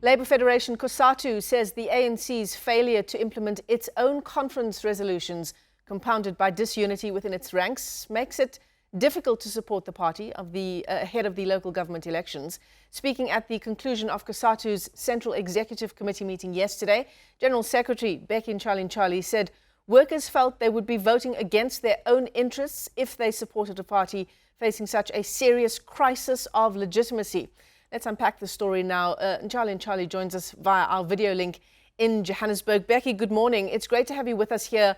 Labour Federation COSATU says the ANC's failure to implement its own conference resolutions, compounded by disunity within its ranks, makes it difficult to support the party ahead of the local government elections. Speaking at the conclusion of COSATU's Central Executive Committee meeting yesterday, General Secretary Bheki Ntshalintshali said workers felt they would be voting against their own interests if they supported a party facing such a serious crisis of legitimacy. Let's unpack the story now. Ntshalintshali joins us via our video link in Johannesburg. Bheki, good morning. It's great to have you with us here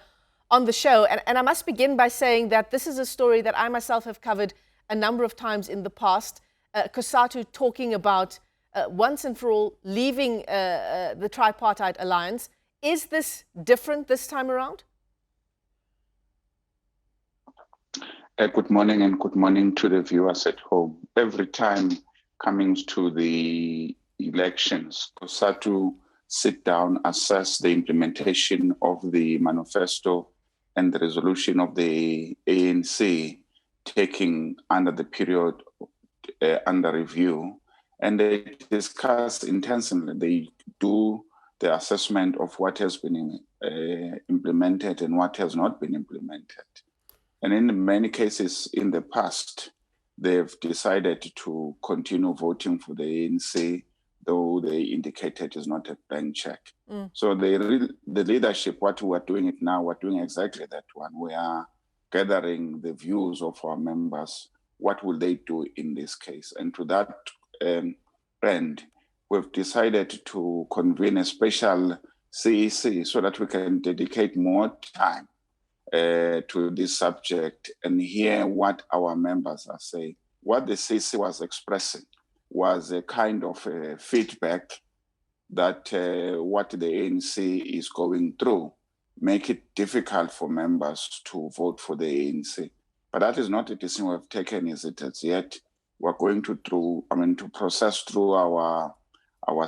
on the show. And I must begin by saying that this is a story that I myself have covered a number of times in the past. COSATU talking about once and for all leaving the tripartite alliance. Is this different this time around? Good morning, and good morning to the viewers at home. Every time coming to the elections, COSATU sit down, assess the implementation of the manifesto and the resolution of the ANC taking under the period under review, and they discuss intensively. They do the assessment of what has been implemented and what has not been implemented. And in many cases in the past, they've decided to continue voting for the ANC, though they indicated it's not a blank check. So the leadership, what we're doing it now, we're doing exactly that one. We are gathering the views of our members. What will they do in this case? And to that end, we've decided to convene a special CEC so that we can dedicate more time to this subject and hear what our members are saying. What the CC was expressing was a kind of feedback that what the ANC is going through make it difficult for members to vote for the ANC. But that is not a decision we've taken as it is yet. We're going to process through our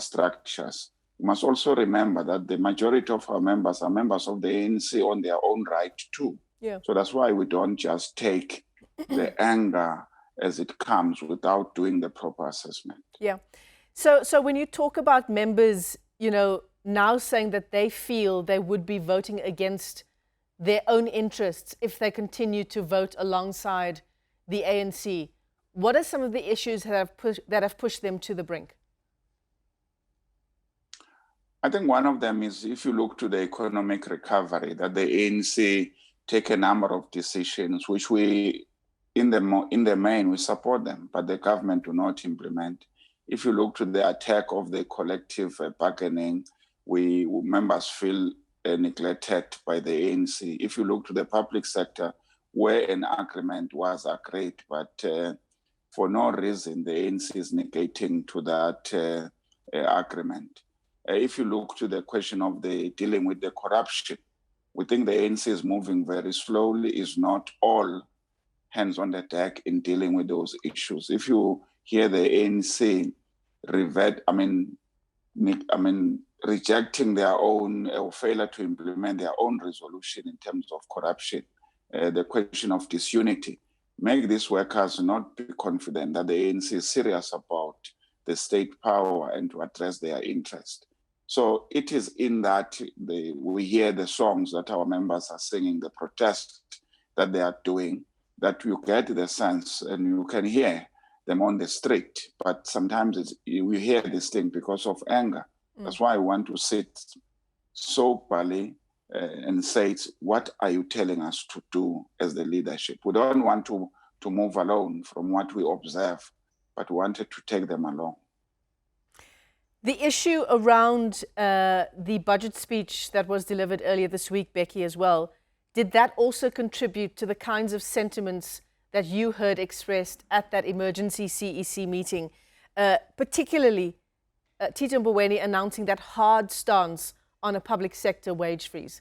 structures. We must also remember that the majority of our members are members of the ANC on their own right too. Yeah. So that's why we don't just take the anger as it comes without doing the proper assessment. Yeah. So when you talk about members, now saying that they feel they would be voting against their own interests if they continue to vote alongside the ANC, what are some of the issues that have pushed them to the brink? I think one of them is, if you look to the economic recovery, that the ANC take a number of decisions which we, in the main, we support them, but the government do not implement. If you look to the attack of the collective bargaining, members feel neglected by the ANC. If you look to the public sector, where an agreement was agreed, but for no reason, the ANC is negating to that agreement. If you look to the question of dealing with the corruption, we think the ANC is moving very slowly, is not all hands on the deck in dealing with those issues. If you hear the ANC rejecting their own or failure to implement their own resolution in terms of corruption, the question of disunity, make these workers not be confident that the ANC is serious about the state power and to address their interest. So it is in that we hear the songs that our members are singing, the protests that they are doing, that you get the sense and you can hear them on the street. But sometimes we hear this thing because of anger. That's why I want to sit soberly and say, what are you telling us to do as the leadership? We don't want to move alone from what we observe, but we wanted to take them along. The issue around the budget speech that was delivered earlier this week, Bheki, as well, did that also contribute to the kinds of sentiments that you heard expressed at that emergency CEC meeting, particularly Tito Mboweni announcing that hard stance on a public sector wage freeze?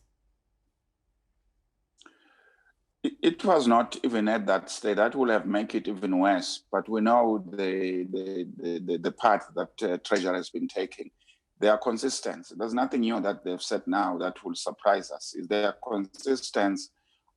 It was not even at that stage. That will have made it even worse. But we know the path that Treasury has been taking. They are consistent. There's nothing new that they've said now that will surprise us. They are consistent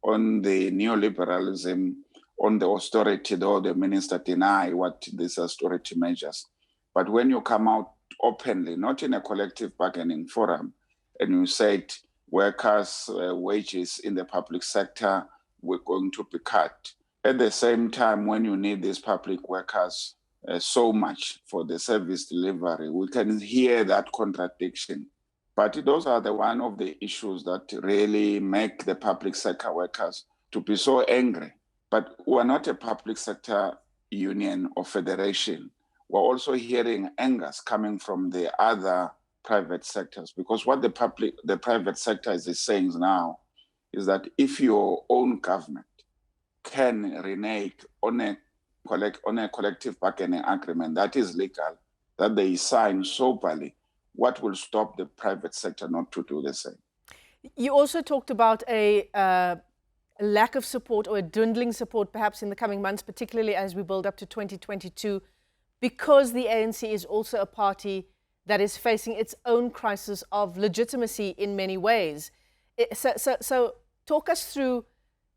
on the neoliberalism, on the austerity, though the minister deny what these austerity measures. But when you come out openly, not in a collective bargaining forum, and you said workers' wages in the public sector were going to be cut. At the same time, when you need these public workers so much for the service delivery, we can hear that contradiction. But those are one of the issues that really make the public sector workers to be so angry. But we're not a public sector union or federation. We're also hearing angers coming from the other private sectors, because what the private sector is saying now is that if your own government can renege on a collective bargaining agreement that is legal, that they sign soberly, what will stop the private sector not to do the same? You also talked about a lack of support or a dwindling support perhaps in the coming months, particularly as we build up to 2022, because the ANC is also a party that is facing its own crisis of legitimacy in many ways. So talk us through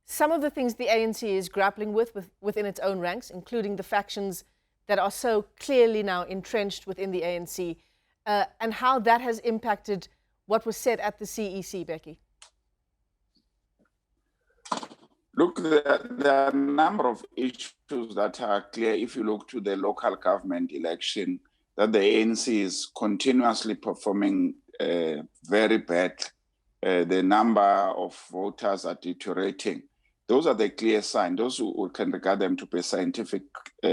some of the things the ANC is grappling within its own ranks, including the factions that are so clearly now entrenched within the ANC, and how that has impacted what was said at the CEC, Bheki. Look, there are a number of issues that are clear. If you look to the local government election, that the ANC is continuously performing very bad. The number of voters are deteriorating. Those are the clear signs. Those who can regard them to be scientific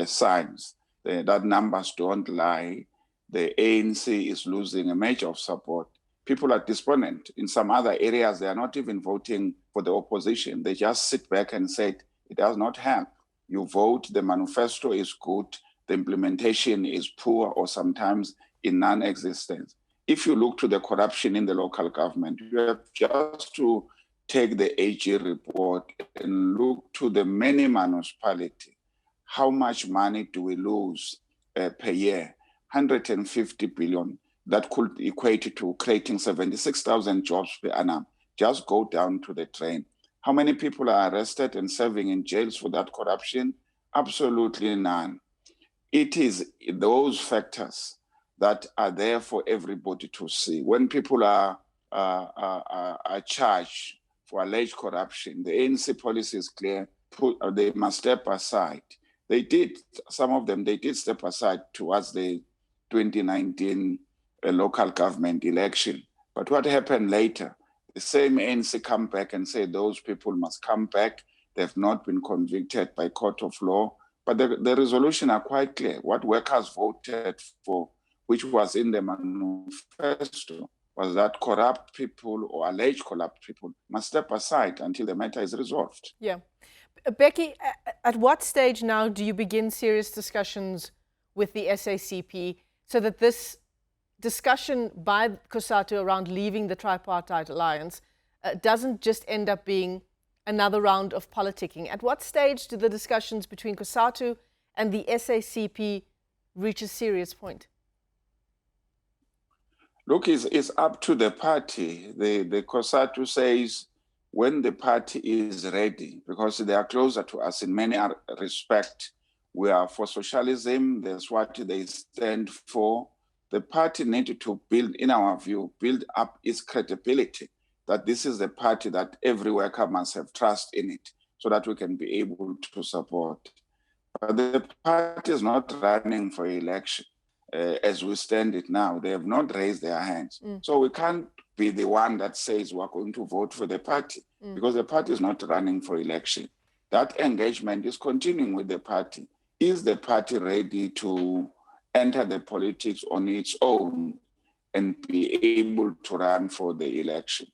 signs. That numbers don't lie. The ANC is losing a measure of support. People are despondent. In some other areas, they are not even voting for the opposition. They just sit back and say, it does not help. You vote, the manifesto is good, the implementation is poor or sometimes in non-existence. If you look to the corruption in the local government, you have just to take the AG report and look to the many municipalities. How much money do we lose per year? 150 billion. That could equate to creating 76,000 jobs per annum. Just go down to the train. How many people are arrested and serving in jails for that corruption? Absolutely none. It is those factors that are there for everybody to see. When people are charged for alleged corruption, the ANC policy is clear. They must step aside. They did, some of them, they did step aside towards the 2019 local government election. But what happened later? The same ANC come back and say those people must come back. They've not been convicted by court of law. But the resolution are quite clear. What workers voted for, which was in the manifesto, was that corrupt people or alleged corrupt people must step aside until the matter is resolved. Yeah. Bheki, at what stage now do you begin serious discussions with the SACP so that this discussion by COSATU around leaving the tripartite alliance doesn't just end up being another round of politicking? At what stage do the discussions between COSATU and the SACP reach a serious point? Look, it's up to the party. The COSATU says when the party is ready, because they are closer to us in many respects. We are for socialism. That's what they stand for. The party needed to build, in our view, build up its credibility, that this is the party that every worker must have trust in it so that we can be able to support. But the party is not running for election as we stand it now. They have not raised their hands. So we can't be the one that says we're going to vote for the party because the party is not running for election. That engagement is continuing with the party. Is the party ready to enter the politics on its own and be able to run for the election?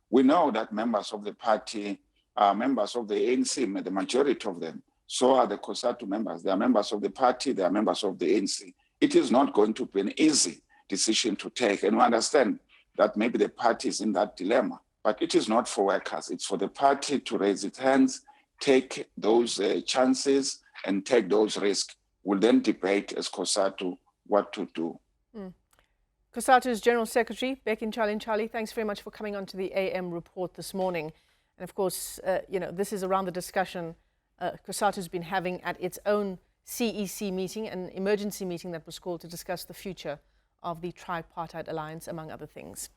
We know that members of the party are members of the ANC, the majority of them. So are the COSATU members. They are members of the party, they are members of the ANC. It is not going to be an easy decision to take. And we understand that maybe the party is in that dilemma, but it is not for workers. It's for the party to raise its hands, take those chances and take those risks. We'll then debate as COSATU what to do. COSATU's General Secretary, Bheki Ntshalintshali, thanks very much for coming on to the AM report this morning. And of course, this is around the discussion COSATU's been having at its own CEC meeting, an emergency meeting that was called to discuss the future of the tripartite alliance, among other things.